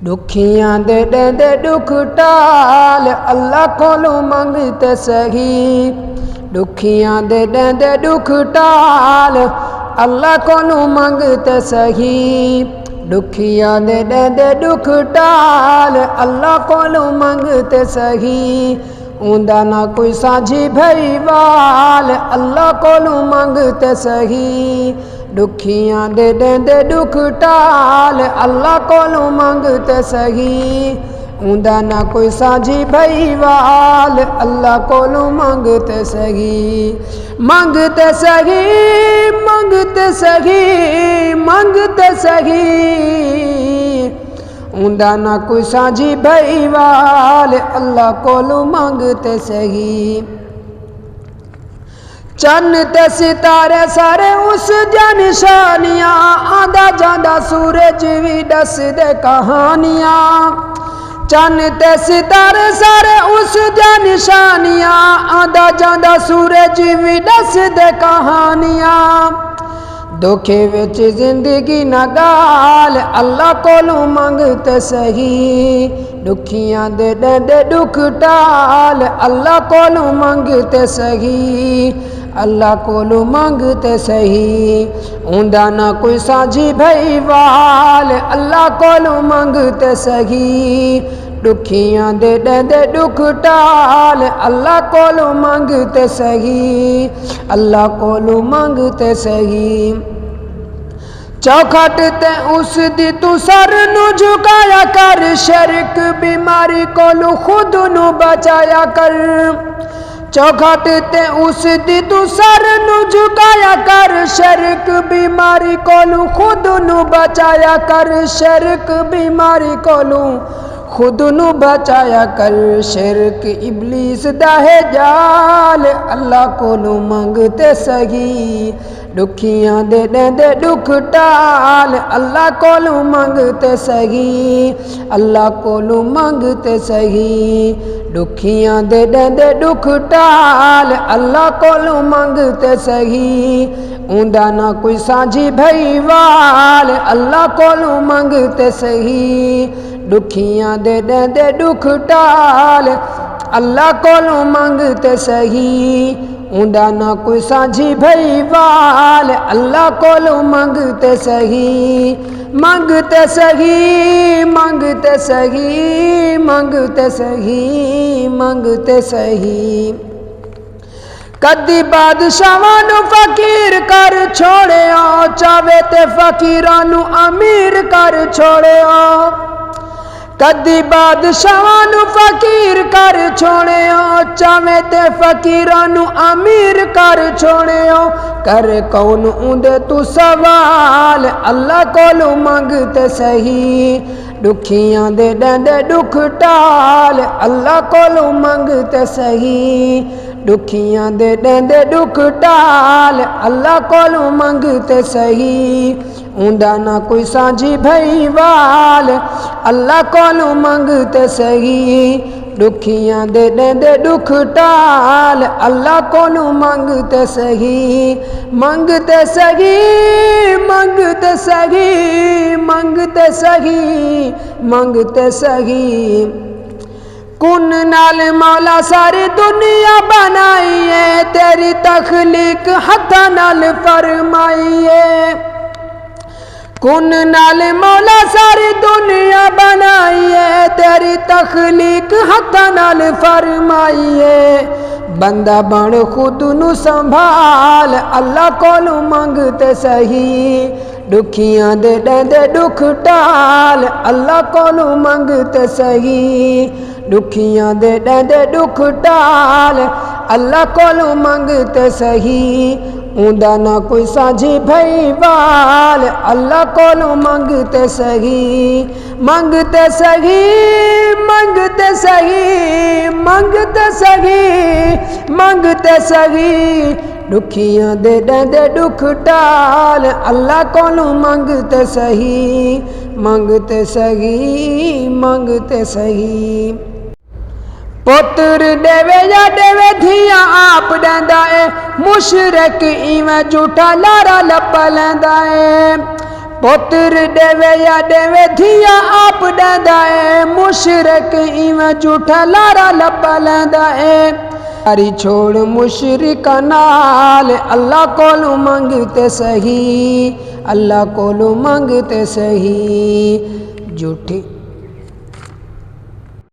दुखियां दे दे दुख टाल अल्लाह कोलों मंगते सही। दुखियां दे दे दुख टाल अल्लाह कोलों मंगते सही। दुखियां दे दे दुख टाल अल्लाह कोलों मंगते सही। ऊंदा ना कोई साझी भईवाल अल्लाह कोलों मंगते सही। दुखियां दे दुख टाल अल्लाह कोलों मंगते सही। ऊंदा ना कोई साझी भईवाल अल्लाह कोलों मंगते सही। मंगते सही मंगते सही मंगते सही। ऊंदा ना कोई साझी भईवाल अल्लाह कोलों मंगते सही। चन्न ते सितारे सारे उस दी निशानियां आंदा जांदा सूरज भी दस दे कहानियां। चन्न ते सितारे सारे उस दी निशानियां आंदा जांदा सूरज भी दस दे कहानियां। दुखे विच जिंदगी ना गाल अल्लाह कोलों मंगते सही। दुखियां दे दुख टाल अल्लाह कोलों मंगते सही। अल्लाह कोलों मंगते सही। ऊंदा ना कोई साझी भईवाल अल्लाह कोलों मंगते सही। दुखियां दे दुख टाल अल्लाह कोलों मंगते सही। अल्लाह कोलों मंगते सही। चौखट ते उस दी तू सर नू झुकाया कर। शर्क बीमारी कोलों खुद नू बचाया कर। चौखट ते उस दी तू सर नू झुकाया कर। शर्क बीमारी कोलों खुद नू बचाया कर। शर्क बीमारी कोलों खुद नू बचाया कर। शिरक इबलीस दा है जाल अल्लाह कोलों मंगते सही। दुखियां दे दुख टाल अल्लाह कोलों मंगते सही। अल्लाह कोलों मंगते सही। दुखियां दे दुख टाल अल्लाह कोलों मंगते सही। ऊंदा ना कोई साझी भईवाल अल्लाह कोलों मंगते सही। दुखियां दे दुख टाल अल्लाह कोलों मंगते सही। ऊंदा ना कोई साझी भईवाल अल्लाह कोलों मंगते सही। मंगते सही मंगते सही मंगते सही मंगते सही। कदी बादशाहां नू फकीर कर छोड़िया। चावे ते फकीरां नू अमीर कर छोड़िया। कदी बादशाहां नू फकीर कर छोड़िया। चावे ते फकीरां नू अमीर कर छोड़िया। कर कौन ऊंदे तू सवाल अल्लाह कोलों मंगते सही। दुखियां दे दुख टाल अल्लाह कोलों मंगते सही। दुखियां दे दुख टाल अल्लाह कोलों मंगते सही। ऊंदा ना कोई साझी भईवाल अल्लाह कोलों मंगते सही। दुखियां दे दुख टाल अल्लाह कोलों मंगते सही। मंगते सही मंगते सही मंगते सही मंगते सही। कुन नाल मौला सारी दुनिया बनाई है। तेरी तखलीक हथा नाल फरमाई है। कुन नाल मौला सारी दुनिया बनाई है। तेरी तखलीक हथा नाल फरमाई है। बंदा बन खुद नू संभाल अल्लाह कोलों मंगते सही। दुखियां दे दुख टाल अल्लाह कोलों मंगते सही। दुखियां दे दुख टाल अल्लाह कोलों मंगते सही। ऊंदा ना कोई साझी भईवाल अल्लाह कोलों मंगते सही। मंगते सही मंगते सही मंगते सही मंगते सही। दुखियां दे दुख टाल अल्लाह कोलों मंगते सही। मंगते सही मंगते सही। पुत्र देवे या देवे धिया आप देंदा है। मुशरक इवें झूठा लारा लपा लैंदा है। पुत्र देवे या देवे धिया आप ॾंदा है मुशरिक इवें झूठा लारा लब्बा लैंदा है यारी छोड़ मुशरिक नाल अल्लाह कोलों मंगते सही अल्लाह कोलों मंगते सही झूठी